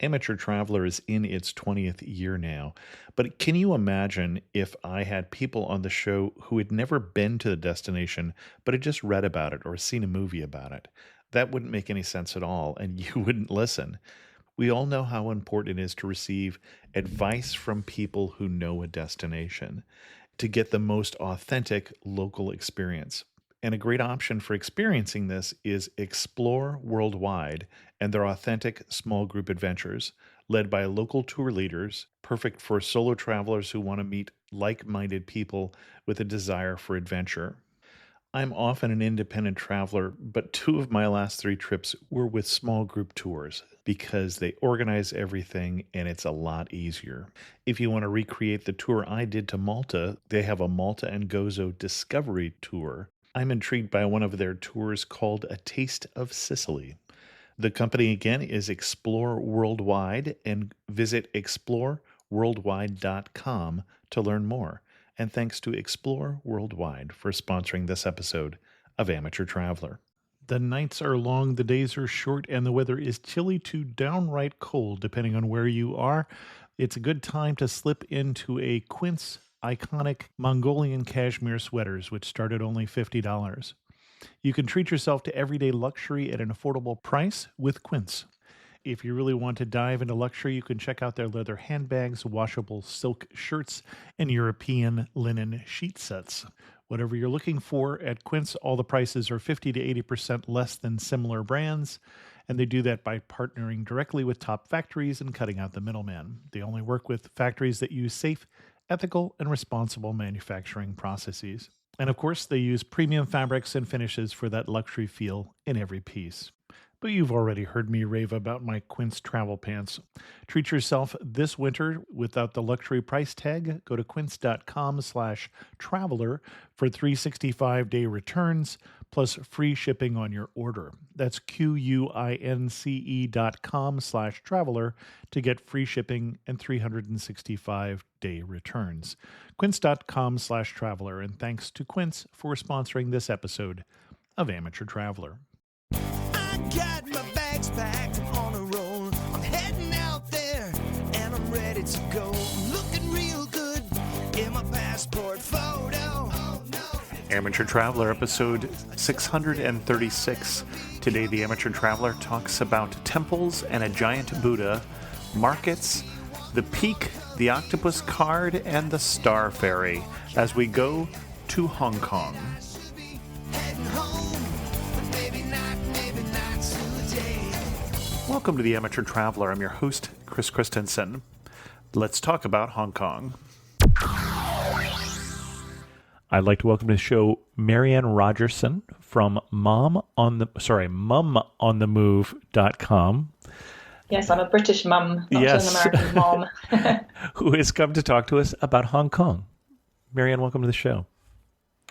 Amateur Traveler is in its 20th year now, but can you imagine if I had people on the show who had never been to the destination, but had just read about it or seen a movie about it? That wouldn't make any sense at all, and you wouldn't listen. We all know how important it is to receive advice from people who know a destination to get the most authentic local experience. And a great option for experiencing this is Explore Worldwide and their authentic small group adventures, led by local tour leaders, perfect for solo travelers who want to meet like minded people with a desire for adventure. I'm often an independent traveler, but two of my last three trips were with small group tours because they organize everything and it's a lot easier. If you want to recreate the tour I did to Malta, they have a Malta and Gozo Discovery Tour. I'm intrigued by one of their tours called A Taste of Sicily. The company again is Explore Worldwide, and visit exploreworldwide.com to learn more. And thanks to Explore Worldwide for sponsoring this episode of Amateur Traveler. The nights are long, the days are short, and the weather is chilly to downright cold, depending on where you are. It's a good time to slip into a Quince iconic Mongolian cashmere sweaters, which start at only $50. You can treat yourself to everyday luxury at an affordable price with Quince. If you really want to dive into luxury, you can check out their leather handbags, washable silk shirts, and European linen sheet sets. Whatever you're looking for at Quince, all the prices are 50 to 80% less than similar brands, and they do that by partnering directly with top factories and cutting out the middleman. They only work with factories that use safe, ethical, and responsible manufacturing processes. And of course, they use premium fabrics and finishes for that luxury feel in every piece. But you've already heard me rave about my Quince travel pants. Treat yourself this winter without the luxury price tag. Go to quince.com/traveler for 365-day returns plus free shipping on your order. That's QUINCE.com/traveler to get free shipping and 365-day returns. Quince.com/traveler. And thanks to Quince for sponsoring this episode of Amateur Traveler. Got my bags packed, I'm on a roll. I'm heading out there and I'm ready to go. Looking real good in my passport photo. Oh, no. Amateur Traveler episode 636. Today the Amateur Traveler talks about temples and a giant Buddha, markets, the Peak, the Octopus Card, and the Star Ferry as we go to Hong Kong. Heading home, but maybe not today. Welcome to the Amateur Traveler. I'm your host, Chris Christensen. Let's talk about Hong Kong. I'd like to welcome to the show Marianne Rogerson from mumonthemove.com. Yes, I'm a British mum, not an American mom. Who has come to talk to us about Hong Kong. Marianne, welcome to the show.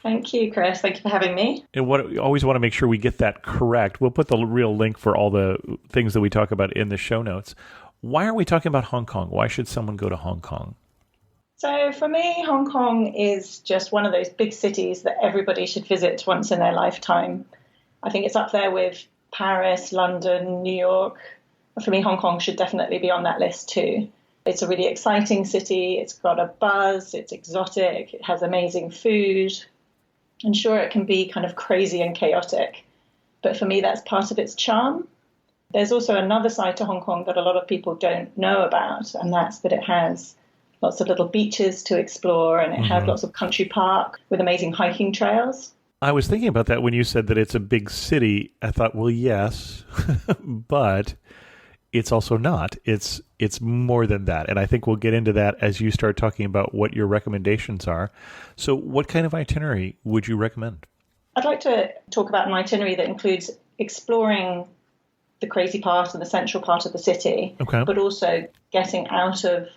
Thank you, Chris. Thank you for having me. And we always want to make sure we get that correct. We'll put the real link for all the things that we talk about in the show notes. Why are we talking about Hong Kong? Why should someone go to Hong Kong? So for me, Hong Kong is just one of those big cities that everybody should visit once in their lifetime. I think it's up there with Paris, London, New York. For me, Hong Kong should definitely be on that list too. It's a really exciting city. It's got a buzz. It's exotic. It has amazing food. And sure, it can be kind of crazy and chaotic. But for me, that's part of its charm. There's also another side to Hong Kong that a lot of people don't know about, and that's that it has lots of little beaches to explore, and it has lots of country park with amazing hiking trails. I was thinking about that when you said that it's a big city. I thought, well, yes, but it's also not. It's more than that. And I think we'll get into that as you start talking about what your recommendations are. So what kind of itinerary would you recommend? I'd like to talk about an itinerary that includes exploring the crazy part and the central part of the city, but also getting out of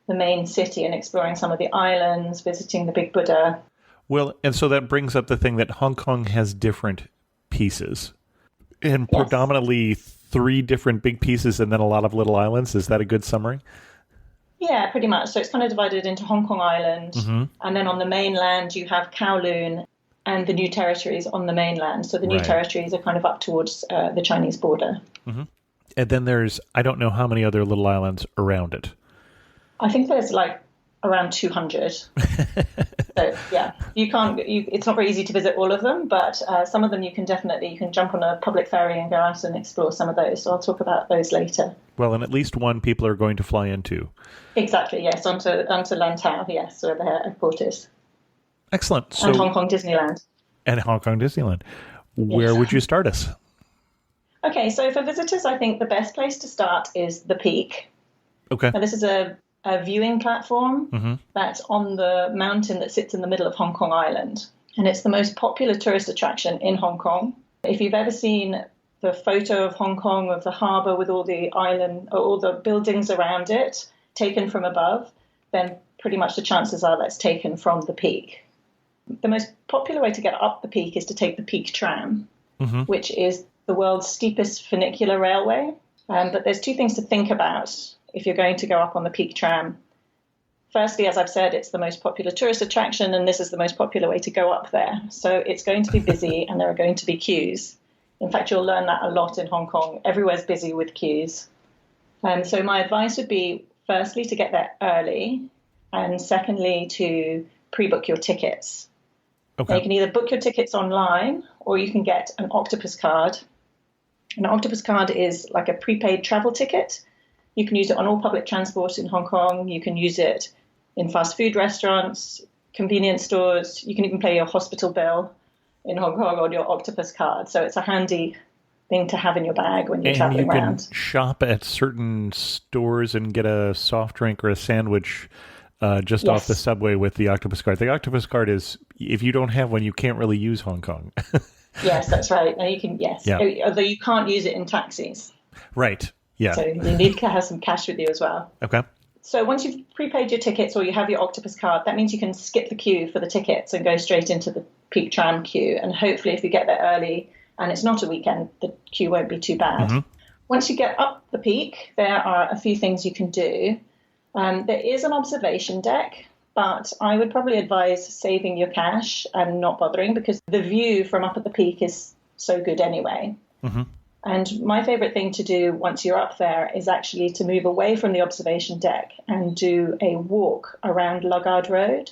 the main city and exploring some of the islands, visiting the Big Buddha. Well, and so that brings up the thing that Hong Kong has different pieces, and predominantly 3 different big pieces and then a lot of little islands. Is that a good summary? Yeah, pretty much. So it's kind of divided into Hong Kong Island, and then on the mainland you have Kowloon and the new territories on the mainland. So the new territories are kind of up towards the Chinese border. And then there's, I don't know how many other little islands around it. I think there's like around 200. So yeah, it's not very easy to visit all of them, but some of them you can jump on a public ferry and go out and explore some of those. So I'll talk about those later. Well, and at least one people are going to fly into. Exactly, yes, onto Lantau, yes, where the airport is. Excellent. And Hong Kong Disneyland. And Hong Kong Disneyland. Where would you start us? Okay, so for visitors, I think the best place to start is the Peak. Okay. Now, this is a viewing platform that's on the mountain that sits in the middle of Hong Kong Island. And it's the most popular tourist attraction in Hong Kong. If you've ever seen the photo of Hong Kong, of the harbour with all the buildings around it, taken from above, then pretty much the chances are that's taken from the Peak. The most popular way to get up the Peak is to take the Peak Tram, which is the world's steepest funicular railway. But there's two things to think about if you're going to go up on the Peak Tram. Firstly, as I've said, it's the most popular tourist attraction, and this is the most popular way to go up there. So it's going to be busy, and there are going to be queues. In fact, you'll learn that a lot in Hong Kong. Everywhere's busy with queues. So my advice would be, firstly, to get there early, and secondly, to pre-book your tickets. Okay. Now, you can either book your tickets online, or you can get an Octopus card. An Octopus card is like a prepaid travel ticket. You can use it on all public transport in Hong Kong. You can use it in fast food restaurants, convenience stores. You can even pay your hospital bill in Hong Kong on your Octopus card. So it's a handy thing to have in your bag when you're traveling around. And you can shop at certain stores and get a soft drink or a sandwich just off the subway with the Octopus card. The Octopus card is, if you don't have one, you can't really use Hong Kong. Yes, that's right. Now you can, Yeah. Although you can't use it in taxis. Right. Yeah. So you need to have some cash with you as well. Okay. So once you've prepaid your tickets or you have your Octopus card, that means you can skip the queue for the tickets and go straight into the Peak Tram queue. And hopefully if you get there early and it's not a weekend, the queue won't be too bad. Once you get up the Peak, there are a few things you can do. There is an observation deck, but I would probably advise saving your cash and not bothering, because the view from up at the Peak is so good anyway. And my favourite thing to do once you're up there is actually to move away from the observation deck and do a walk around Luggard Road.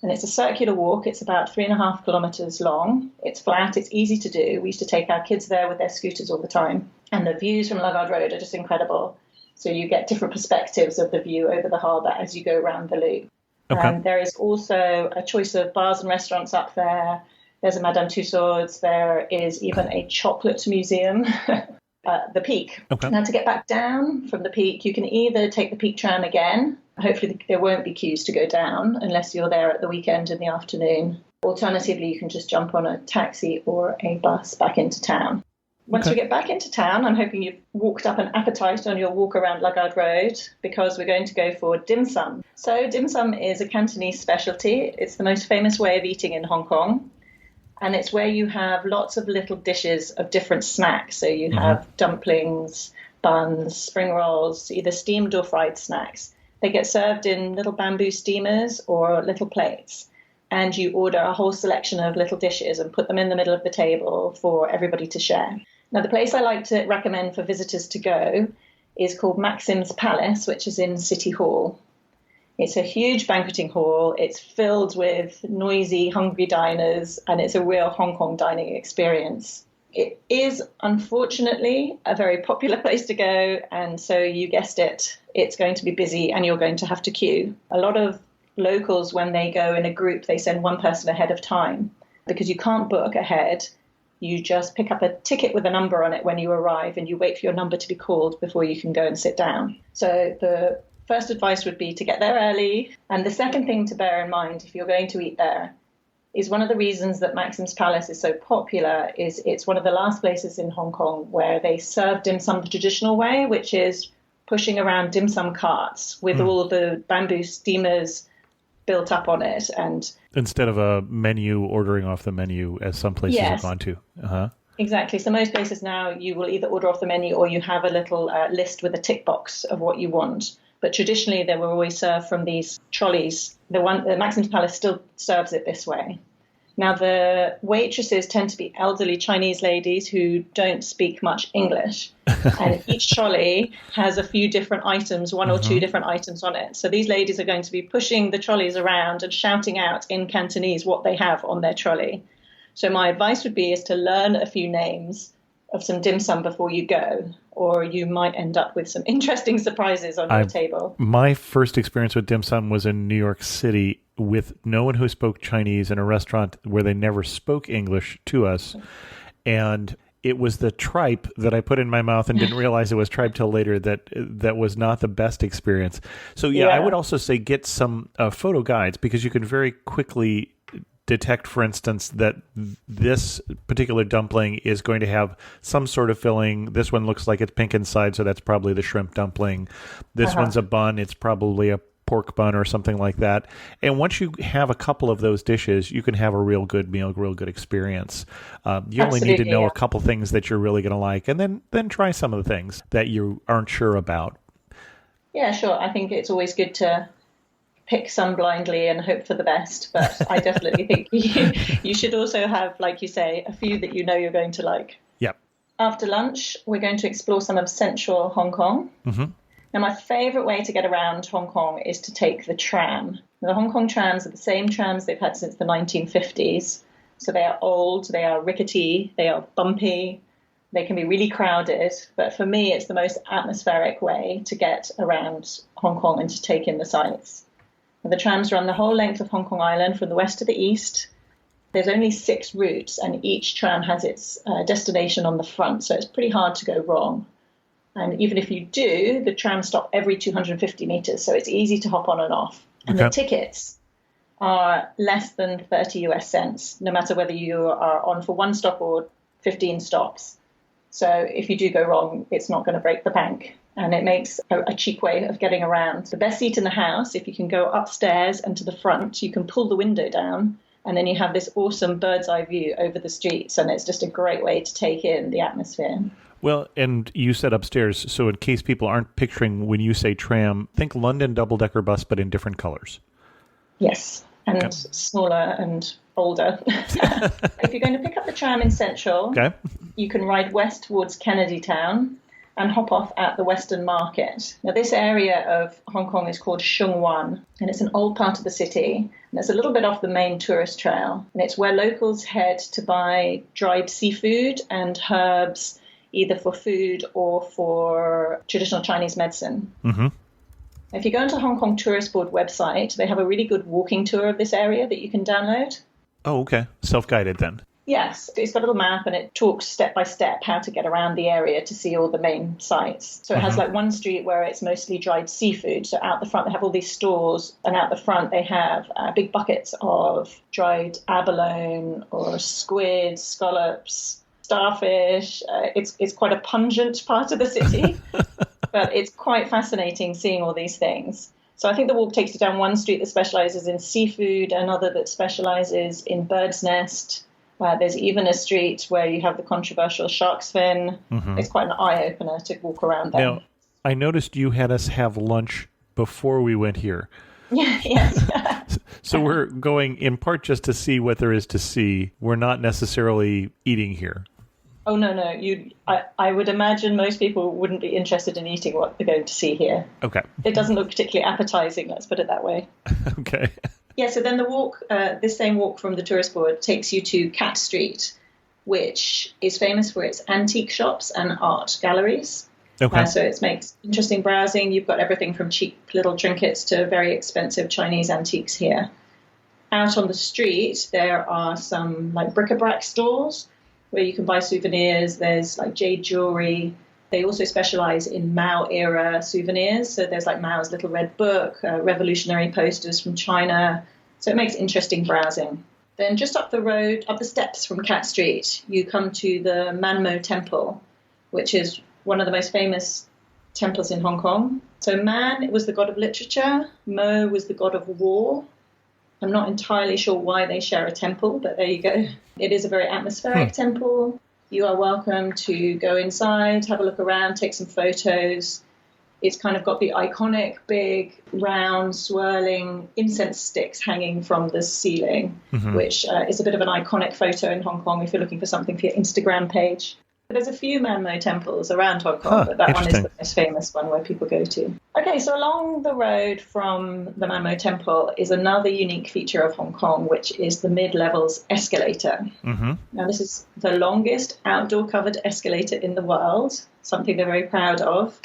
And it's a circular walk. It's about 3.5 kilometres long. It's flat. It's easy to do. We used to take our kids there with their scooters all the time. And the views from Luggard Road are just incredible. So you get different perspectives of the view over the harbour as you go around the loop. Okay. There is also a choice of bars and restaurants up there. There's a Madame Tussauds. There is even a chocolate museum at the Peak. Okay. Now, to get back down from the Peak, you can either take the Peak Tram again. Hopefully there won't be queues to go down unless you're there at the weekend in the afternoon. Alternatively, you can just jump on a taxi or a bus back into town. Once we get back into town, I'm hoping you've walked up an appetite on your walk around Luggard Road, because we're going to go for dim sum. So dim sum is a Cantonese specialty. It's the most famous way of eating in Hong Kong. And it's where you have lots of little dishes of different snacks. So you have dumplings, buns, spring rolls, either steamed or fried snacks. They get served in little bamboo steamers or little plates. And you order a whole selection of little dishes and put them in the middle of the table for everybody to share. Now, the place I like to recommend for visitors to go is called Maxim's Palace, which is in City Hall. It's a huge banqueting hall. It's filled with noisy, hungry diners, and it's a real Hong Kong dining experience. It is, unfortunately, a very popular place to go, and so you guessed it, it's going to be busy and you're going to have to queue. A lot of locals, when they go in a group, they send one person ahead of time, because you can't book ahead. You just pick up a ticket with a number on it when you arrive, and you wait for your number to be called before you can go and sit down. So the first advice would be to get there early. And the second thing to bear in mind if you're going to eat there is one of the reasons that Maxim's Palace is so popular is it's one of the last places in Hong Kong where they serve dim sum the traditional way, which is pushing around dim sum carts with all the bamboo steamers built up on it. And instead of a menu, ordering off the menu, as some places have gone to. Exactly. So most places now you will either order off the menu or you have a little list with a tick box of what you want. But traditionally, they were always served from these trolleys. The Maxim's Palace still serves it this way. Now, the waitresses tend to be elderly Chinese ladies who don't speak much English. And each trolley has a few different items, one or two Hmm. different items on it. So these ladies are going to be pushing the trolleys around and shouting out in Cantonese what they have on their trolley. So my advice would be is to learn a few names of some dim sum before you go, or you might end up with some interesting surprises on your table. My first experience with dim sum was in New York City with no one who spoke Chinese in a restaurant where they never spoke English to us. And it was the tripe that I put in my mouth and didn't realize it was tripe till later that was not the best experience. So, yeah, I would also say get some photo guides because you can very quickly detect, for instance, that this particular dumpling is going to have some sort of filling. This one looks like it's pink inside, so that's probably the shrimp dumpling. This one's a bun. It's probably a pork bun or something like that. And once you have a couple of those dishes, you can have a real good meal, real good experience. You only need to know a couple things that you're really going to like, and then try some of the things that you aren't sure about. Yeah, sure. I think it's always good to pick some blindly and hope for the best. But I definitely think you should also have, like you say, a few that you know you're going to like. Yep. After lunch, we're going to explore some of central Hong Kong. Mm-hmm. Now, my favorite way to get around Hong Kong is to take the tram. The Hong Kong trams are the same trams they've had since the 1950s. So they are old, they are rickety, they are bumpy, they can be really crowded. But for me, it's the most atmospheric way to get around Hong Kong and to take in the sights. The trams run the whole length of Hong Kong Island from the west to the east. There's only 6 routes, and each tram has its destination on the front, so it's pretty hard to go wrong. And even if you do, the trams stop every 250 meters, so it's easy to hop on and off. And the tickets are less than 30 US cents, no matter whether you are on for 1 stop or 15 stops. So if you do go wrong, it's not going to break the bank. And it makes a cheap way of getting around. The best seat in the house, if you can go upstairs and to the front, you can pull the window down, and then you have this awesome bird's eye view over the streets, and it's just a great way to take in the atmosphere. Well, and you said upstairs, so in case people aren't picturing when you say tram, think London double-decker bus, but in different colors. Yes, and smaller and older. If you're going to pick up the tram in Central, you can ride west towards Kennedy Town and hop off at the Western Market. Now, this area of Hong Kong is called Sheung Wan, and it's an old part of the city, and it's a little bit off the main tourist trail, and it's where locals head to buy dried seafood and herbs, either for food or for traditional Chinese medicine. Mm-hmm. If you go onto the Hong Kong Tourist Board website, they have a really good walking tour of this area that you can download. Oh, okay. Self-guided then. Yes, it's got a little map and it talks step by step how to get around the area to see all the main sites. So it has like one street where it's mostly dried seafood. So out the front they have all these stores, and out the front they have big buckets of dried abalone or squid, scallops, starfish. It's quite a pungent part of the city, but it's quite fascinating seeing all these things. So I think the walk takes you down one street that specializes in seafood, another that specializes in bird's nest. There's even a street where you have the controversial shark's fin. Mm-hmm. It's quite an eye-opener to walk around there. Now, I noticed you had us have lunch before we went here. Yes. So we're going in part just to see what there is to see. We're not necessarily eating here. Oh, no. I would imagine most people wouldn't be interested in eating what they're going to see here. Okay. It doesn't look particularly appetizing, let's put it that way. Okay. Yeah, so then the walk, this same walk from the tourist board takes you to Cat Street, which is famous for its antique shops and art galleries. Okay. So it makes interesting browsing. You've got everything from cheap little trinkets to very expensive Chinese antiques here. Out on the street, there are some like bric-a-brac stores where you can buy souvenirs. There's like jade jewelry. They also specialize in Mao era souvenirs. So there's like Mao's little red book, revolutionary posters from China. So it makes interesting browsing. Then just up the road, up the steps from Cat Street, you come to the Manmo Temple, which is one of the most famous temples in Hong Kong. So Man was the god of literature. Mo was the god of war. I'm not entirely sure why they share a temple, but there you go. It is a very atmospheric temple. You are welcome to go inside, have a look around, take some photos. It's kind of got the iconic, big, round, swirling incense sticks hanging from the ceiling, which is a bit of an iconic photo in Hong Kong if you're looking for something for your Instagram page. There's a few Manmo temples around Hong Kong, but that one is the most famous one where people go to. Okay, so along the road from the Manmo temple is another unique feature of Hong Kong, which is the mid-levels escalator. Now, this is the longest outdoor covered escalator in the world, something they're very proud of.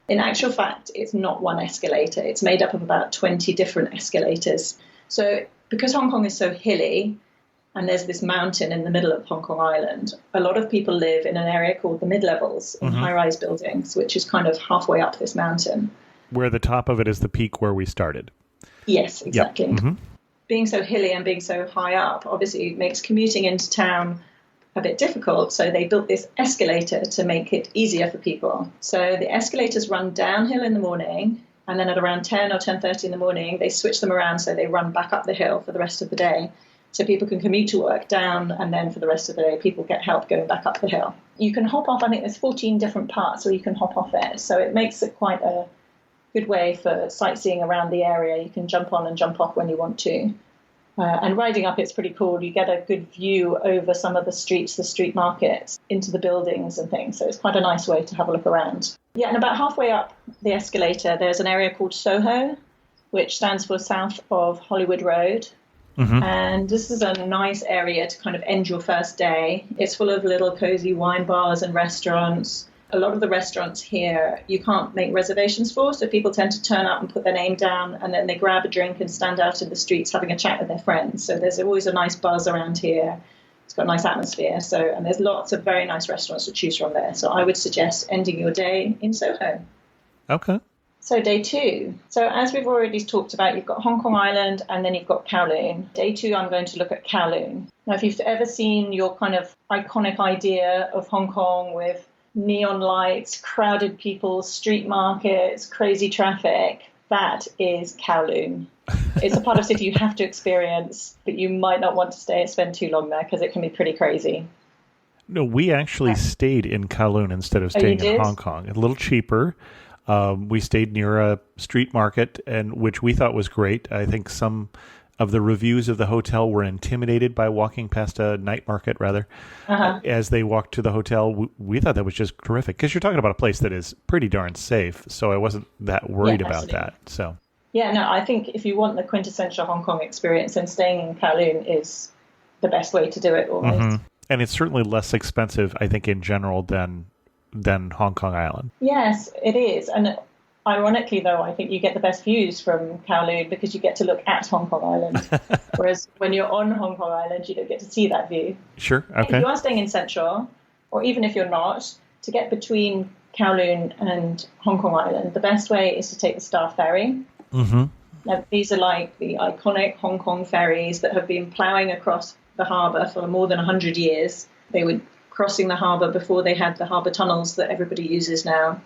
In actual fact, it's not one escalator. It's made up of about 20 different escalators. So because Hong Kong is so hilly, and there's this mountain in the middle of Hong Kong Island, a lot of people live in an area called the mid-levels in high-rise buildings, which is kind of halfway up this mountain. Where the top of it is the peak where we started. Yes, exactly. Yep. Being so hilly and being so high up, obviously it makes commuting into town a bit difficult, so they built this escalator to make it easier for people. So the escalators run downhill in the morning, and then at around 10 or 10:30 in the morning, they switch them around so they run back up the hill for the rest of the day. So people can commute to work down, and then for the rest of the day, people get help going back up the hill. You can hop off, I think there's 14 different parts where you can hop off it. So it makes it quite a good way for sightseeing around the area. You can jump on and jump off when you want to. And riding up, it's pretty cool. You get a good view over some of the streets, the street markets, into the buildings and things. So it's quite a nice way to have a look around. Yeah, and about halfway up the escalator, there's an area called Soho, which stands for South of Hollywood Road. And this is a nice area to kind of end your first day. It's full of little cozy wine bars and restaurants. A lot of the restaurants here you can't make reservations for, so people tend to turn up and put their name down, and then they grab a drink and stand out in the streets having a chat with their friends. So there's always a nice buzz around here. It's got a nice atmosphere. And there's lots of very nice restaurants to choose from there. So I would suggest ending your day in Soho. Okay. So day 2. So as we've already talked about, you've got Hong Kong Island and then you've got Kowloon. Day 2, I'm going to look at Kowloon. Now, if you've ever seen your kind of iconic idea of Hong Kong with neon lights, crowded people, street markets, crazy traffic, that is Kowloon. It's a part of the city you have to experience, but you might not want to spend too long there because it can be pretty crazy. No, we actually stayed in Kowloon instead of staying in Hong Kong. A little cheaper. We stayed near a street market, and which we thought was great. I think some of the reviews of the hotel were intimidated by walking past a night market, rather, as they walked to the hotel. We thought that was just terrific, because you're talking about a place that is pretty darn safe, so I wasn't that worried about that. So, yeah, no, I think if you want the quintessential Hong Kong experience, then staying in Kowloon is the best way to do it, almost. And it's certainly less expensive, I think, in general than Hong Kong Island. Yes, it is. And ironically, though, I think you get the best views from Kowloon because you get to look at Hong Kong Island. Whereas when you're on Hong Kong Island, you don't get to see that view. Sure, okay. If you are staying in Central, or even if you're not, to get between Kowloon and Hong Kong Island, the best way is to take the Star Ferry. Now, these are like the iconic Hong Kong ferries that have been ploughing across the harbour for more than 100 years. They were crossing the harbour before they had the harbour tunnels that everybody uses now.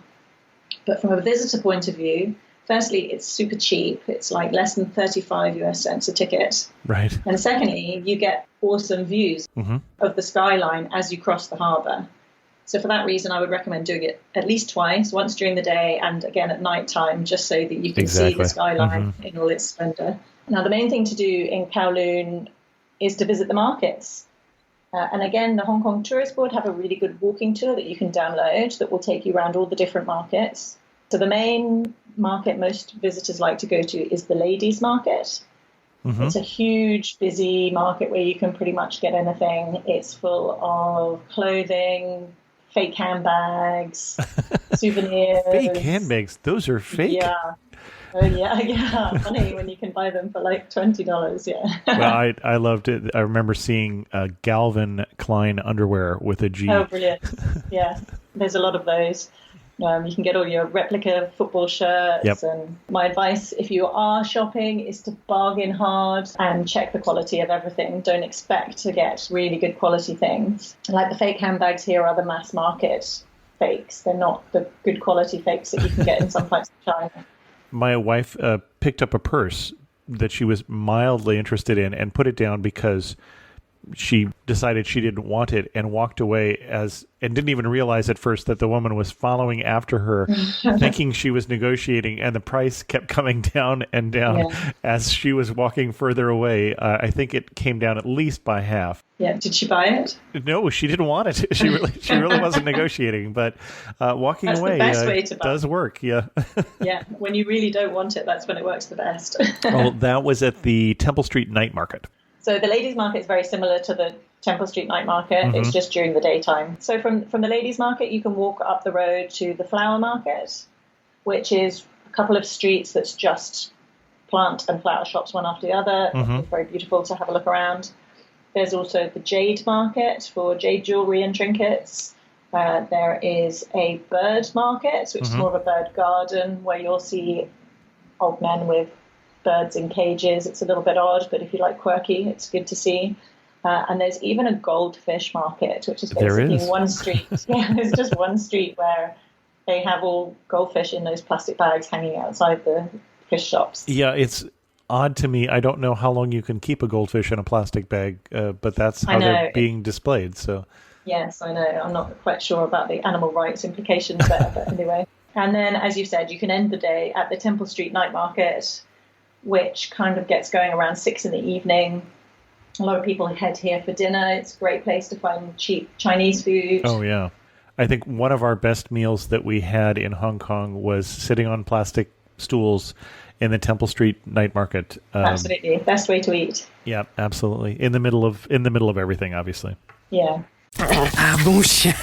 But from a visitor point of view, firstly, it's super cheap. It's like less than 35 US cents a ticket. Right. And secondly, you get awesome views of the skyline as you cross the harbour. So for that reason, I would recommend doing it at least twice, once during the day and again at night time, just so that you can see the skyline in all its splendour. Now, the main thing to do in Kowloon is to visit the markets. And again, the Hong Kong Tourist Board have a really good walking tour that you can download that will take you around all the different markets. So the main market most visitors like to go to is the Ladies Market. It's a huge, busy market where you can pretty much get anything. It's full of clothing, fake handbags, souvenirs. Fake handbags? Those are fake? Yeah. Oh, yeah. Funny when you can buy them for like $20, yeah. Well, I loved it. I remember seeing Calvin Klein underwear with a G. Oh, brilliant. Yeah, there's a lot of those. You can get all your replica football shirts. And my advice, if you are shopping, is to bargain hard and check the quality of everything. Don't expect to get really good quality things. Like the fake handbags here are the mass market fakes. They're not the good quality fakes that you can get in some parts of China. My wife picked up a purse that she was mildly interested in and put it down because she decided she didn't want it and walked away and didn't even realize at first that the woman was following after her, thinking she was negotiating, and the price kept coming down and down as she was walking further away. I think it came down at least by half. Yeah. Did she buy it? No, she didn't want it. She really wasn't negotiating, but walking that's away the best way to buy. Does work. Yeah. Yeah. When you really don't want it, that's when it works the best. Well, that was at the Temple Street Night Market. So the ladies' market is very similar to the Temple Street Night Market. Mm-hmm. It's just during the daytime. So from the ladies' market, you can walk up the road to the flower market, which is a couple of streets that's just plant and flower shops one after the other. Mm-hmm. It's very beautiful to have a look around. There's also the jade market for jade jewelry and trinkets. There is a bird market, which is more of a bird garden where you'll see old men with birds in cages. It's a little bit odd, but if you like quirky, it's good to see. And there's even a goldfish market, which is basically one street. Yeah, there's just one street where they have all goldfish in those plastic bags hanging outside the fish shops. Yeah, it's odd to me. I don't know how long you can keep a goldfish in a plastic bag, but that's how they're being displayed. So yes, I know. I'm not quite sure about the animal rights implications there, but anyway. And then, as you said, you can end the day at the Temple Street Night Market, which kind of gets going around 6 p.m. A lot of people head here for dinner. It's a great place to find cheap Chinese food. Oh, yeah. I think one of our best meals that we had in Hong Kong was sitting on plastic stools in the Temple Street Night Market. Absolutely. Best way to eat. Yeah, absolutely. In the middle of everything, obviously. Yeah. Ah, bon chien.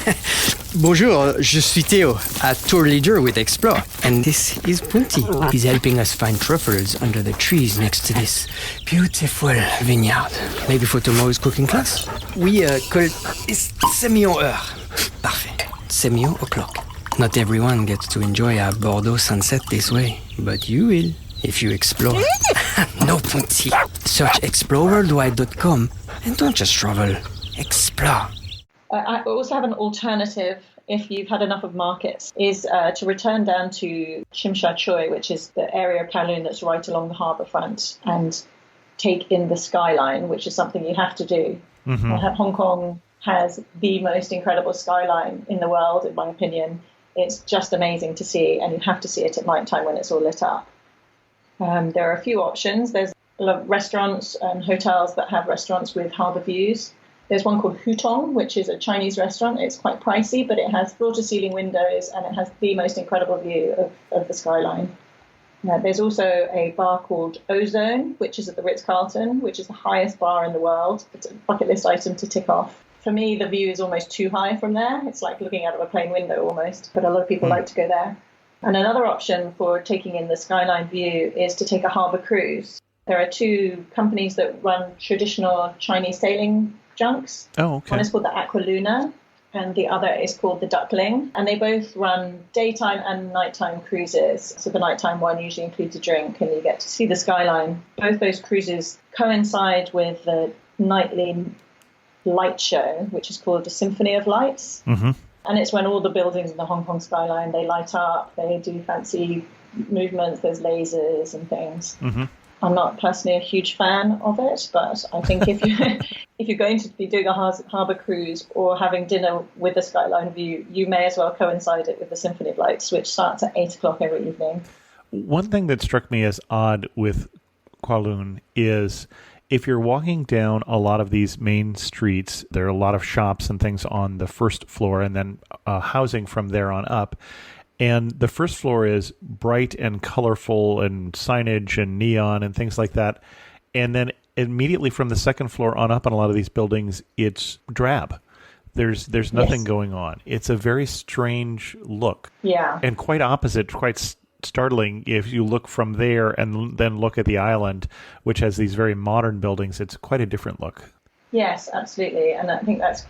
Bonjour, je suis Theo, a tour leader with Explore. And this is Punti. He's helping us find truffles under the trees next to this beautiful vineyard. Maybe for tomorrow's cooking class? Oui, call semi-heure. Parfait. Semi-o'clock. Not everyone gets to enjoy a Bordeaux sunset this way, but you will if you explore. No, Punti. Search exploreworldwide.com and don't just travel. Explore. I also have an alternative, if you've had enough of markets, is to return down to Shim Sha Tsui, which is the area of Kowloon that's right along the harbour front, and take in the skyline, which is something you have to do. Mm-hmm. Hong Kong has the most incredible skyline in the world, in my opinion. It's just amazing to see, and you have to see it at night time when it's all lit up. There are a few options. There's a lot of restaurants and hotels that have restaurants with harbour views. There's one called Hutong, which is a Chinese restaurant. It's quite pricey, but it has floor-to-ceiling windows, and it has the most incredible view of the skyline. There's also a bar called Ozone, which is at the Ritz-Carlton, which is the highest bar in the world. It's a bucket list item to tick off. For me, the view is almost too high from there. It's like looking out of a plane window almost, but a lot of people like to go there. And another option for taking in the skyline view is to take a harbour cruise. There are two companies that run traditional Chinese sailing junks. Oh, okay. One is called the Aqua Luna, and the other is called the Duckling. And they both run daytime and nighttime cruises. So the nighttime one usually includes a drink, and you get to see the skyline. Both those cruises coincide with the nightly light show, which is called the Symphony of Lights. Mm-hmm. And it's when all the buildings in the Hong Kong skyline, they light up, they do fancy movements, there's lasers and things. Mm-hmm. I'm not personally a huge fan of it, but I think if you're going to be doing a harbour cruise or having dinner with the skyline view, you may as well coincide it with the Symphony of Lights, which starts at 8 o'clock every evening. One thing that struck me as odd with Kowloon is if you're walking down a lot of these main streets, there are a lot of shops and things on the first floor and then housing from there on up. And the first floor is bright and colorful and signage and neon and things like that. And then immediately from the second floor on up on a lot of these buildings, it's drab. There's nothing going on. It's a very strange look. Yeah. And quite opposite, quite startling if you look from there and then look at the island, which has these very modern buildings. It's quite a different look. Yes, absolutely. And I think that's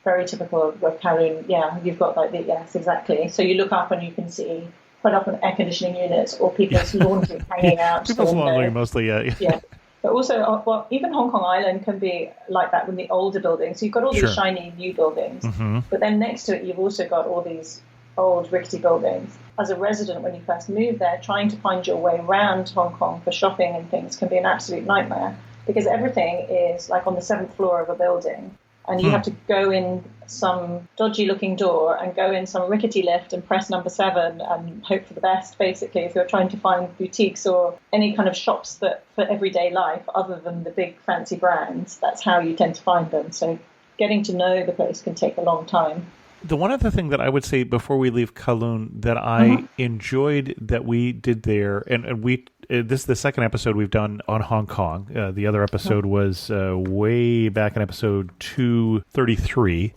very typical of Kowloon. Yeah, you've got yes, exactly. So you look up and you can see quite often air conditioning units or people's laundry hanging out. People's laundry mostly, yeah. Yeah. But also, even Hong Kong Island can be like that with the older buildings. So you've got all these shiny new buildings, but then next to it, you've also got all these old rickety buildings. As a resident, when you first move there, trying to find your way around Hong Kong for shopping and things can be an absolute nightmare because everything is like on the 7th floor of a building. And you have to go in some dodgy-looking door and go in some rickety lift and press number 7 and hope for the best, basically, if you're trying to find boutiques or any kind of shops that for everyday life other than the big fancy brands. That's how you tend to find them. So getting to know the place can take a long time. The one other thing that I would say before we leave Kowloon that I enjoyed that we did there, and we this is the second episode we've done on Hong Kong. The other episode was way back in episode 233,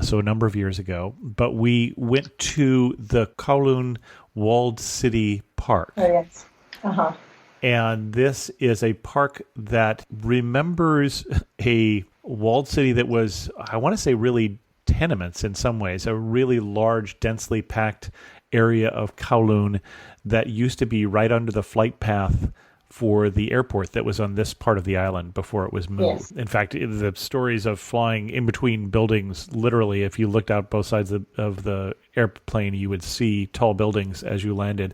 so a number of years ago. But we went to the Kowloon Walled City Park. Oh, yes. And this is a park that remembers a walled city that was, I want to say, really tenements in some ways, a really large, densely packed area of Kowloon that used to be right under the flight path for the airport that was on this part of the island before it was moved. Yes. In fact, the stories of flying in between buildings, literally, if you looked out both sides of the airplane, you would see tall buildings as you landed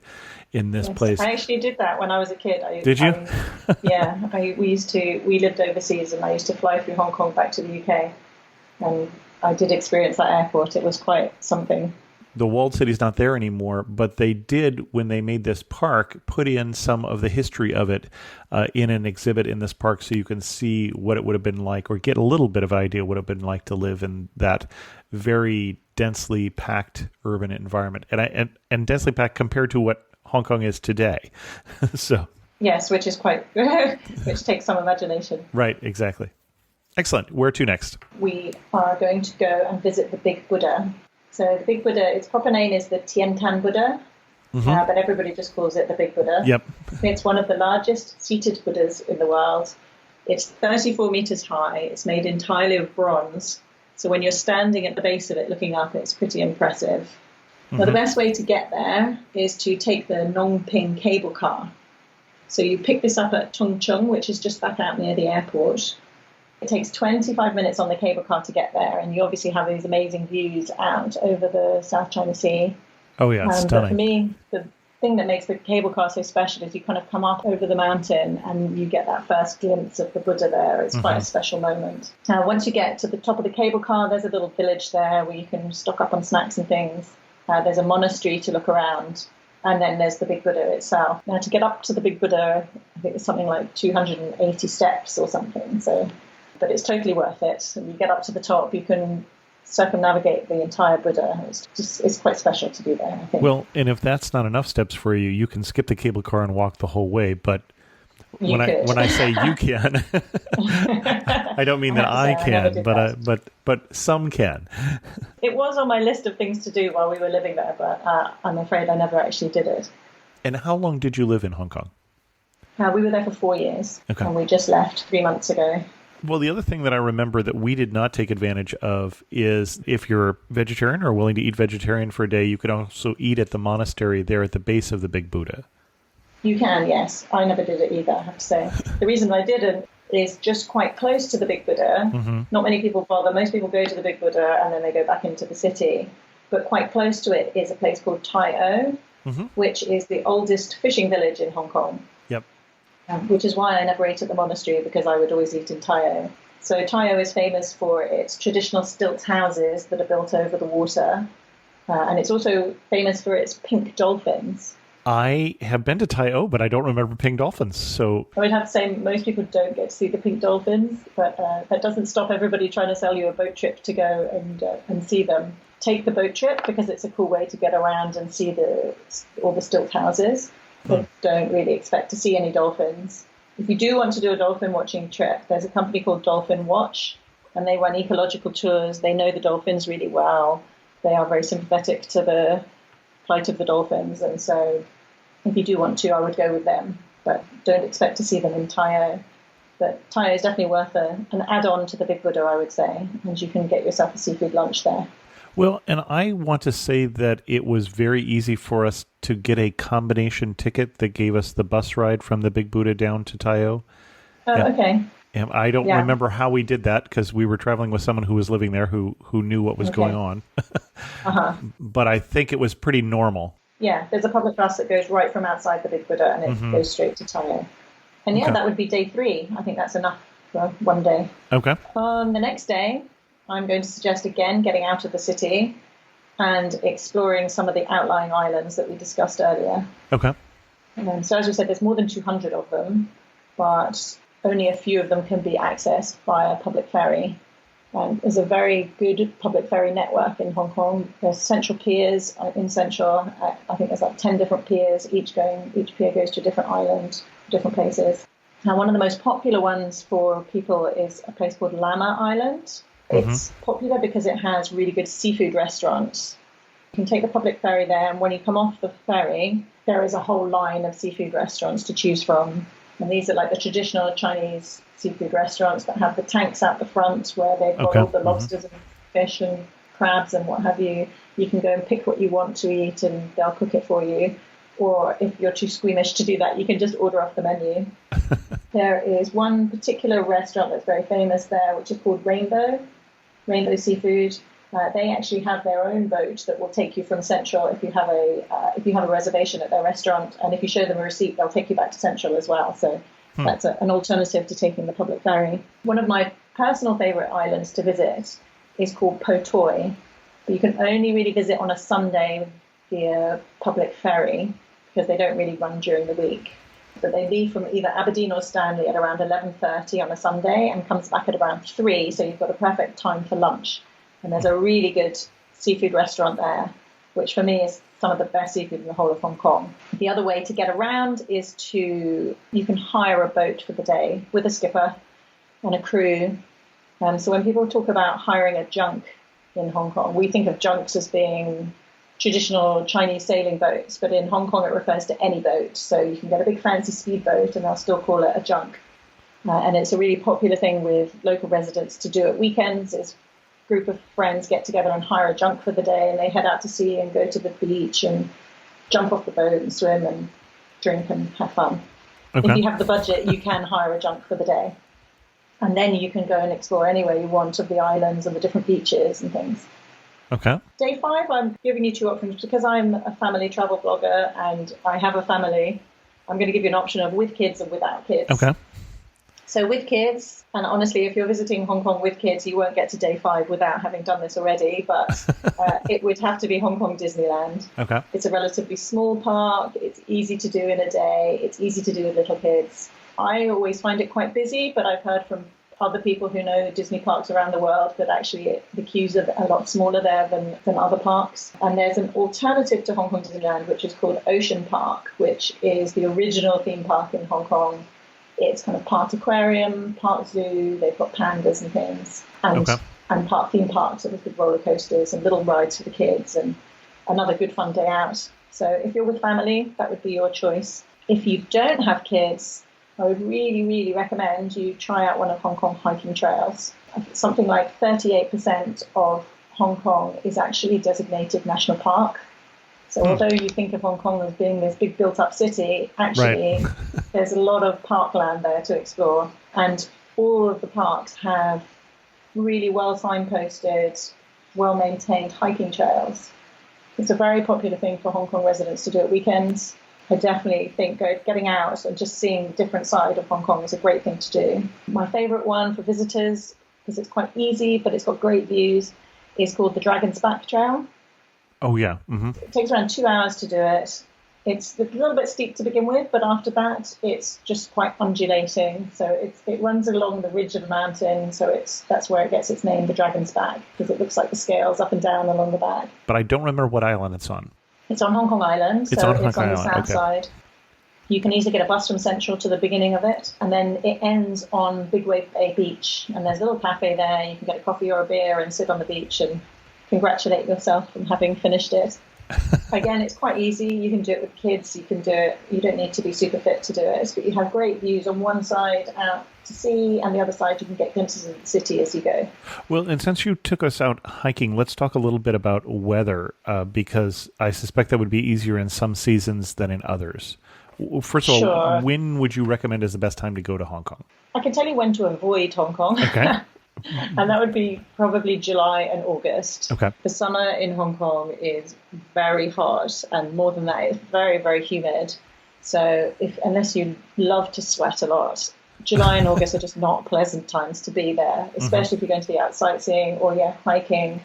in this place. I actually did that when I was a kid. Did you? We lived overseas, and I used to fly through Hong Kong back to the UK. And I did experience that airport. It was quite something. The walled city's not there anymore, but they did, when they made this park, put in some of the history of it in an exhibit in this park so you can see what it would have been like or get a little bit of an idea what it would have been like to live in that very densely packed urban environment. And densely packed compared to what Hong Kong is today. So yes, which is quite, which takes some imagination. Right, exactly. Excellent. Where to next? We are going to go and visit the Big Buddha. So the Big Buddha, its proper name is the Tien Tan Buddha, but everybody just calls it the Big Buddha. Yep. It's one of the largest seated Buddhas in the world. It's 34 meters high. It's made entirely of bronze. So when you're standing at the base of it looking up, it's pretty impressive. Now, the best way to get there is to take the Nong Ping cable car. So you pick this up at Tung Chung, which is just back out near the airport. It takes 25 minutes on the cable car to get there, and you obviously have these amazing views out over the South China Sea. Oh, yeah, it's stunning. But for me, the thing that makes the cable car so special is you kind of come up over the mountain and you get that first glimpse of the Buddha there. It's quite a special moment. Once you get to the top of the cable car, there's a little village there where you can stock up on snacks and things. There's a monastery to look around. And then there's the Big Buddha itself. Now, to get up to the Big Buddha, I think it's something like 280 steps or something. But it's totally worth it. When you get up to the top, you can circumnavigate the entire Buddha. It's quite special to be there, I think. Well, and if that's not enough steps for you, you can skip the cable car and walk the whole way. But when I say you can, I don't mean that I can, but some can. It was on my list of things to do while we were living there, but I'm afraid I never actually did it. And how long did you live in Hong Kong? We were there for 4 years, and we just left 3 months ago. Well, the other thing that I remember that we did not take advantage of is if you're vegetarian or willing to eat vegetarian for a day, you could also eat at the monastery there at the base of the Big Buddha. You can, yes. I never did it either, I have to say. The reason I didn't is just quite close to the Big Buddha. Not many people bother. Most people go to the Big Buddha and then they go back into the city. But quite close to it is a place called Tai O, which is the oldest fishing village in Hong Kong. Yep. Which is why I never ate at the monastery, because I would always eat in Tai O. So Tai O is famous for its traditional stilt houses that are built over the water. And it's also famous for its pink dolphins. I have been to Tai O, but I don't remember pink dolphins. So I would have to say most people don't get to see the pink dolphins, but that doesn't stop everybody trying to sell you a boat trip to go and see them. Take the boat trip because it's a cool way to get around and see all the stilt houses. But don't really expect to see any dolphins. If you do want to do a dolphin watching trip, there's a company called Dolphin Watch, and they run ecological tours. They know the dolphins really well. They are very sympathetic to the plight of the dolphins, and so if you do want to, I would go with them. But don't expect to see them in Tai O. But Tai O is definitely worth an add-on to the Big Buddha, I would say, and you can get yourself a seafood lunch there. Well, and I want to say that it was very easy for us to get a combination ticket that gave us the bus ride from the Big Buddha down to Tai O. Okay. And I don't remember how we did that because we were traveling with someone who was living there who knew what was going on. But I think it was pretty normal. Yeah, there's a public bus that goes right from outside the Big Buddha and it goes straight to Tai O. And yeah, Okay. that would be day 3. I think that's enough for one day. Okay. On the next day, I'm going to suggest again getting out of the city and exploring some of the outlying islands that we discussed earlier. Okay. So as we said, there's more than 200 of them, but only a few of them can be accessed via public ferry. There's a very good public ferry network in Hong Kong. There's central piers in Central. I think there's like 10 different piers, each pier goes to a different island, different places. Now, one of the most popular ones for people is a place called Lama Island. It's popular because it has really good seafood restaurants. You can take the public ferry there, and when you come off the ferry, there is a whole line of seafood restaurants to choose from. And these are like the traditional Chinese seafood restaurants that have the tanks out the front where they've got all the lobsters and fish and crabs and what have you. You can go and pick what you want to eat and they'll cook it for you. Or if you're too squeamish to do that, you can just order off the menu. There is one particular restaurant that's very famous there, which is called Rainbow Seafood. They actually have their own boat that will take you from Central if you have a reservation at their restaurant, and if you show them a receipt, they'll take you back to Central as well. So that's an alternative to taking the public ferry. One of my personal favourite islands to visit is called Po Toi, but you can only really visit on a Sunday via public ferry because they don't really run during the week. But they leave from either Aberdeen or Stanley at around 11:30 on a Sunday and comes back at around 3, so you've got a perfect time for lunch. And there's a really good seafood restaurant there, which for me is some of the best seafood in the whole of Hong Kong. The other way to get around is you can hire a boat for the day with a skipper and a crew. So when people talk about hiring a junk in Hong Kong, we think of junks as being traditional Chinese sailing boats, but in Hong Kong it refers to any boat. So you can get a big fancy speedboat and they'll still call it a junk. And it's a really popular thing with local residents to do at weekends. Is group of friends get together and hire a junk for the day, and they head out to sea and go to the beach and jump off the boat and swim and drink and have fun. Okay. If you have the budget, you can hire a junk for the day. And then you can go and explore anywhere you want of the islands and the different beaches and things. Okay. Day 5, I'm giving you 2 options because I'm a family travel blogger and I have a family. I'm going to give you an option of with kids and without kids. Okay. So with kids, and honestly, if you're visiting Hong Kong with kids, you won't get to day 5 without having done this already, but it would have to be Hong Kong Disneyland. Okay. It's a relatively small park. It's easy to do in a day. It's easy to do with little kids. I always find it quite busy, but I've heard from other people who know Disney parks around the world that actually the queues are a lot smaller there than other parks. And there's an alternative to Hong Kong Disneyland, which is called Ocean Park, which is the original theme park in Hong Kong. It's kind of part aquarium, part zoo. They've got pandas and things, and part theme parks with good roller coasters and little rides for the kids, and another good fun day out. So if you're with family, that would be your choice. If you don't have kids, I would really, really recommend you try out one of Hong Kong hiking trails. Something like 38% of Hong Kong is actually designated national park. So although you think of Hong Kong as being this big built-up city, actually there's a lot of parkland there to explore. And all of the parks have really well signposted, well-maintained hiking trails. It's a very popular thing for Hong Kong residents to do at weekends. I definitely think getting out and just seeing the different side of Hong Kong is a great thing to do. My favourite one for visitors, because it's quite easy, but it's got great views, is called the Dragon's Back Trail. Oh, yeah. Mm-hmm. It takes around 2 hours to do it. It's a little bit steep to begin with, but after that, it's just quite undulating. So it runs along the ridge of the mountain. So that's where it gets its name, the Dragon's Back, because it looks like the scales up and down along the back. But I don't remember what island it's on. It's on Hong Kong Island, It's so on it's on the Hong Kong south Island, okay. side. You can easily get a bus from Central to the beginning of it, and then it ends on Big Wave Bay Beach. And there's a little cafe there. You can get a coffee or a beer and sit on the beach and congratulate yourself on having finished it. Again, it's quite easy. You can do it with kids. You can do it. You don't need to be super fit to do it, but you have great views on one side out to sea, and the other side you can get glimpses of the city as you go. Well, and since you took us out hiking, let's talk a little bit about weather, because I suspect that would be easier in some seasons than in others. First of all, Sure. when would you recommend is the best time to go to Hong Kong? I can tell you when to avoid Hong Kong. Okay. And that would be probably July and August. Okay. The summer in Hong Kong is very hot, and more than that, it's very, very humid. So unless you love to sweat a lot, July and August are just not pleasant times to be there, especially if you're going to be out sightseeing or hiking.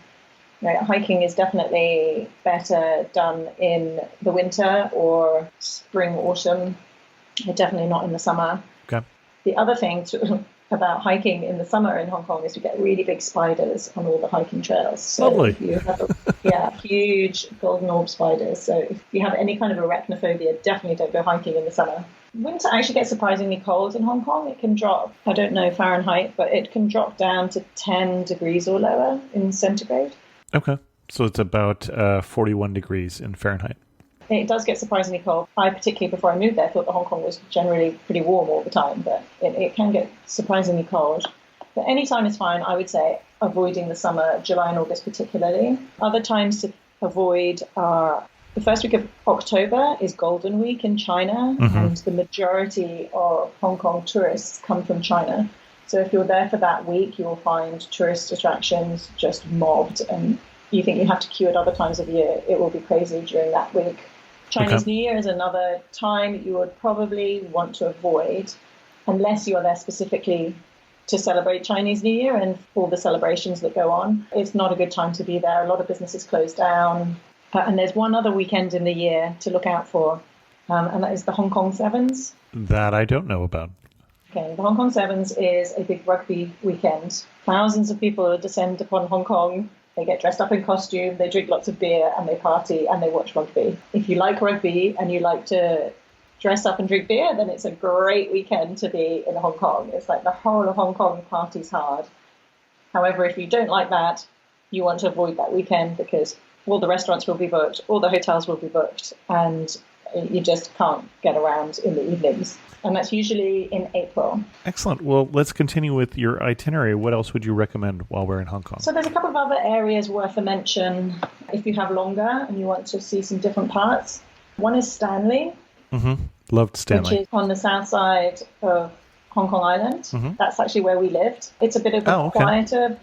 Hiking is definitely better done in the winter or spring, autumn, definitely not in the summer. Okay. The other thing about hiking in the summer in Hong Kong is you get really big spiders on all the hiking trails. So Lovely. You have huge golden orb spiders. So if you have any kind of arachnophobia, definitely don't go hiking in the summer. Winter actually gets surprisingly cold in Hong Kong. It can drop, I don't know Fahrenheit, but it can drop down to 10 degrees or lower in centigrade. Okay. So it's about 41 degrees in Fahrenheit. It does get surprisingly cold. I particularly, before I moved there, thought that Hong Kong was generally pretty warm all the time, but it can get surprisingly cold. But any time is fine, I would say, avoiding the summer, July and August particularly. Other times to avoid are the first week of October is Golden Week in China, and the majority of Hong Kong tourists come from China. So if you're there for that week, you'll find tourist attractions just mobbed, and you think you have to queue at other times of year. It will be crazy during that week. Chinese New Year is another time you would probably want to avoid, unless you're there specifically to celebrate Chinese New Year and all the celebrations that go on. It's not a good time to be there. A lot of businesses close down. And there's one other weekend in the year to look out for, and that is the Hong Kong Sevens. That I don't know about. Okay, the Hong Kong Sevens is a big rugby weekend. Thousands of people descend upon Hong Kong. They get dressed up in costume, they drink lots of beer, and they party, and they watch rugby. If you like rugby and you like to dress up and drink beer, then it's a great weekend to be in Hong Kong. It's like the whole of Hong Kong parties hard. However, if you don't like that, you want to avoid that weekend because all the restaurants will be booked, all the hotels will be booked, and you just can't get around in the evenings. And that's usually in April. Excellent. Well, let's continue with your itinerary. What else would you recommend while we're in Hong Kong? So there's a couple of other areas worth a mention if you have longer and you want to see some different parts. One is Stanley. Loved Stanley. Which is on the south side of Hong Kong Island. That's actually where we lived. It's a bit of a quieter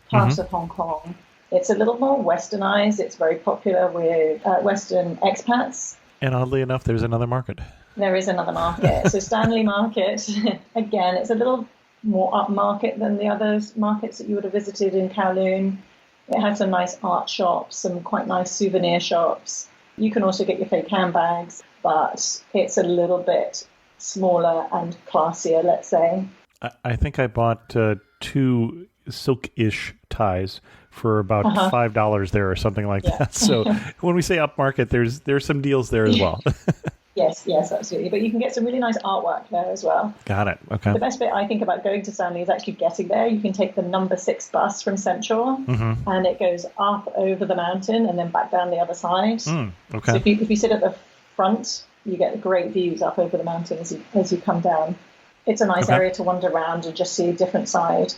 part of Hong Kong. It's a little more westernized. It's very popular with Western expats. And oddly enough, there's another market. There is another market. So Stanley Market, again, it's a little more upmarket than the other markets that you would have visited in Kowloon. It has some nice art shops, some quite nice souvenir shops. You can also get your fake handbags, but it's a little bit smaller and classier, let's say. I think I bought 2 silk-ish ties for about $5 there or something like that. So when we say upmarket, there's some deals there as well. Yes, absolutely. But you can get some really nice artwork there as well. Got it. Okay. The best bit I think about going to Stanley is actually getting there. You can take the number 6 bus from Central, and it goes up over the mountain and then back down the other side. Okay. So if you sit at the front, you get great views up over the mountain as you come down. It's a nice area to wander around and just see a different side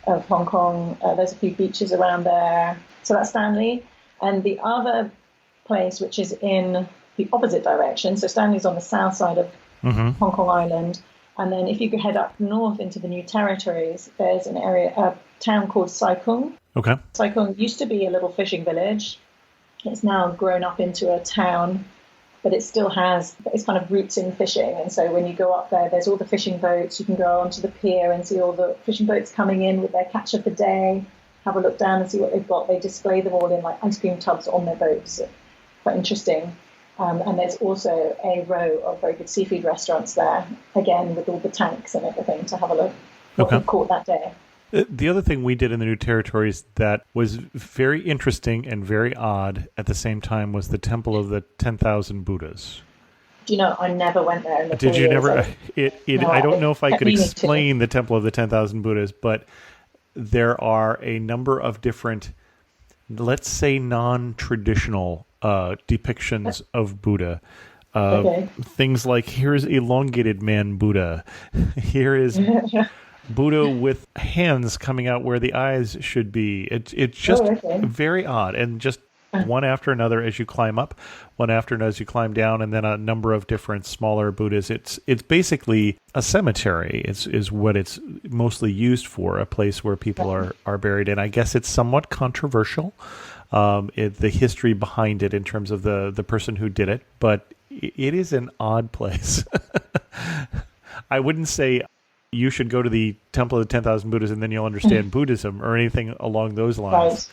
of Hong Kong. There's a few beaches around there. So that's Stanley. And the other place, which is in the opposite direction, so Stanley's on the south side of Hong Kong Island, and then if you head up north into the New Territories, there's a town called Sai Kung. Okay. Sai Kung used to be a little fishing village. It's now grown up into a town, but it still has its kind of roots in fishing. And so when you go up there, there's all the fishing boats. You can go onto the pier and see all the fishing boats coming in with their catch of the day, have a look down and see what they've got. They display them all in like ice cream tubs on their boats. Quite interesting. And there's also a row of very good seafood restaurants there, again, with all the tanks and everything to have a look what we caught that day. The other thing we did in the New Territories that was very interesting and very odd at the same time was the Temple of the 10,000 Buddhas. Do you know, I never went there in the Did you years. never? No, I don't know if I could meaning to. explain the Temple of the 10,000 Buddhas, but there are a number of different, let's say, non-traditional depictions of Buddha. Things like, here's elongated man Buddha. Here is Buddha with hands coming out where the eyes should be. It's just very odd, and just one after another as you climb up, one after another as you climb down, and then a number of different smaller Buddhas. It's basically a cemetery. Is what it's mostly used for, a place where people are buried. And I guess it's somewhat controversial, the history behind it in terms of the person who did it, but It is an odd place. I wouldn't say you should go to the Temple of the 10,000 Buddhas and then you'll understand Buddhism or anything along those lines. Right.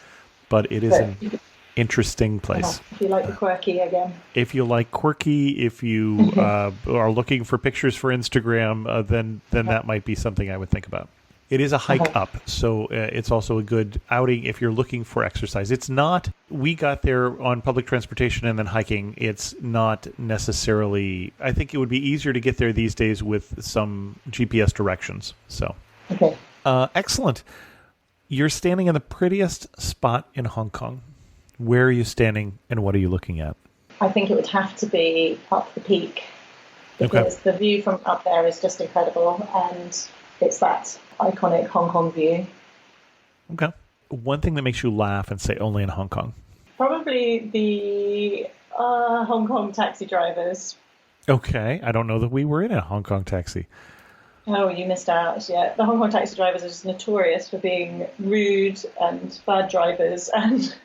But it is an interesting place. If you like the quirky again. If you like quirky, if you are looking for pictures for Instagram, then that might be something I would think about. It is a hike up, so it's also a good outing if you're looking for exercise. It's not, we got there on public transportation and then hiking. It's not necessarily, I think it would be easier to get there these days with some GPS directions. So, Okay. Excellent. You're standing in the prettiest spot in Hong Kong. Where are you standing and what are you looking at? I think it would have to be up the peak because the view from up there is just incredible, and it's that iconic Hong Kong view. Okay. One thing that makes you laugh and say only in Hong Kong? Probably the Hong Kong taxi drivers. Okay. I don't know that we were in a Hong Kong taxi. Oh, you missed out. Yeah, the Hong Kong taxi drivers are just notorious for being rude and bad drivers, and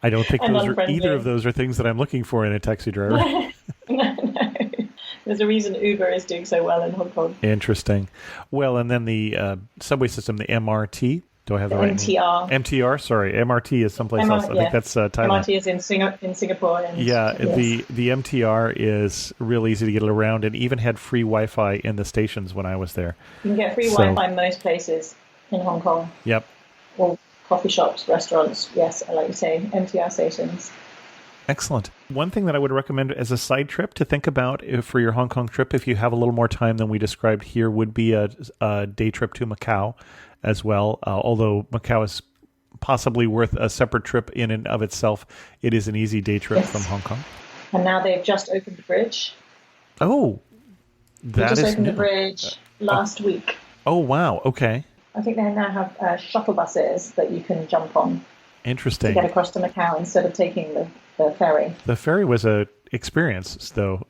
I don't think and those are, unfriendly. either of those are things that I'm looking for in a taxi driver. No. There's a reason Uber is doing so well in Hong Kong. Interesting. Well, and then the subway system, the MRT. Do I have the right MTR. name? MTR, sorry. MRT is someplace else. I think that's Thailand. MRT is in Singapore. And, Yeah, yes. the MTR is real easy to get around and even had free Wi-Fi in the stations when I was there. You can get free Wi-Fi most places in Hong Kong. Yep. Or coffee shops, restaurants. Yes, I like you say, MTR stations. Excellent. One thing that I would recommend as a side trip to think about for your Hong Kong trip, if you have a little more time than we described here, would be a day trip to Macau as well. Although Macau is possibly worth a separate trip in and of itself, it is an easy day trip from Hong Kong. And now they've just opened the bridge. Oh, They just opened the bridge last week. Oh, wow. Okay. I think they now have shuttle buses that you can jump on Interesting. to get across to Macau instead of taking the ferry. The ferry was a experience, though.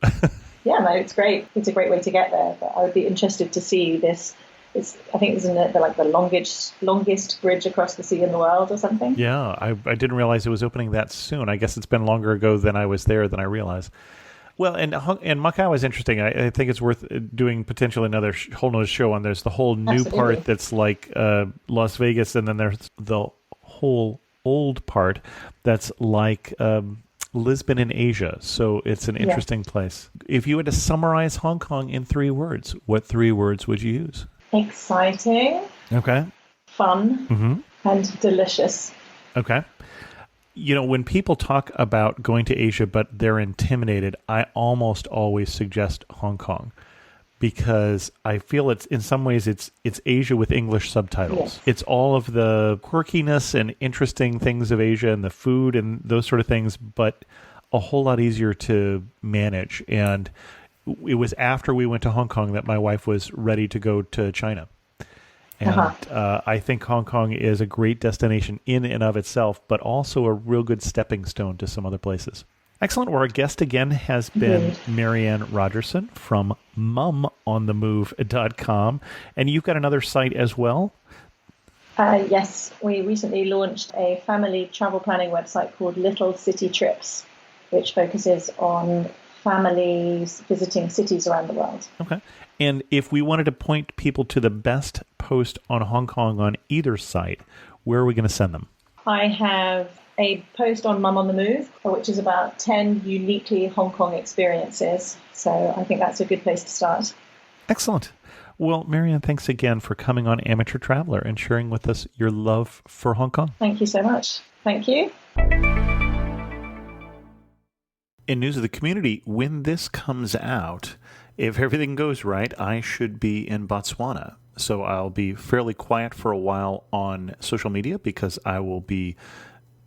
Yeah, no, it's great. It's a great way to get there. But I would be interested to see this. I think it's the longest bridge across the sea in the world or something. Yeah, I didn't realize it was opening that soon. I guess it's been longer ago than I was there than I realized. Well, and Macau is interesting. I think it's worth doing potentially another whole nother show on. There's the whole new part that's like Las Vegas, and then there's the whole old part that's like Lisbon in Asia. So it's an interesting place. If you had to summarize Hong Kong in 3 words, what 3 words would you use? Exciting. Okay. Fun. And delicious. Okay. You know, when people talk about going to Asia, but they're intimidated, I almost always suggest Hong Kong because I feel it's in some ways it's Asia with English subtitles. Yes. It's all of the quirkiness and interesting things of Asia and the food and those sort of things, but a whole lot easier to manage. And it was after we went to Hong Kong that my wife was ready to go to China. And I think Hong Kong is a great destination in and of itself, but also a real good stepping stone to some other places. Excellent. Well, our guest again has been Marianne Rogerson from mumonthemove.com. And you've got another site as well? Yes, we recently launched a family travel planning website called Little City Trips, which focuses on families visiting cities around the world. Okay. And if we wanted to point people to the best post on Hong Kong on either site, where are we going to send them? I have a post on Mum on the Move, which is about 10 uniquely Hong Kong experiences. So I think that's a good place to start. Excellent. Well, Marianne, thanks again for coming on Amateur Traveler and sharing with us your love for Hong Kong. Thank you so much. Thank you. In news of the community, when this comes out, if everything goes right, I should be in Botswana. So I'll be fairly quiet for a while on social media because I will be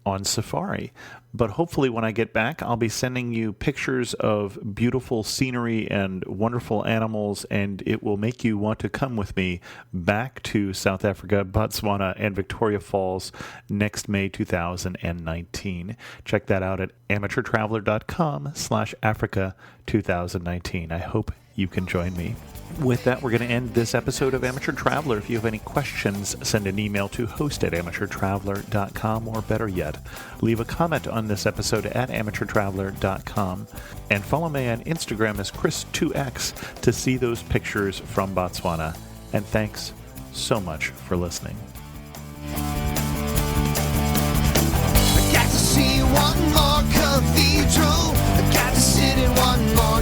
on safari. But hopefully when I get back, I'll be sending you pictures of beautiful scenery and wonderful animals, and it will make you want to come with me back to South Africa, Botswana, and Victoria Falls next May 2019. Check that out at amateurtraveler.com/Africa 2019. I hope you can join me. With that, we're going to end this episode of Amateur Traveler. If you have any questions, send an email to host@amateurtraveler.com, or better yet, leave a comment on this episode at amateurtraveler.com. And follow me on Instagram as Chris2X to see those pictures from Botswana. And thanks so much for listening. I got to see one more cathedral. I got to sit in one more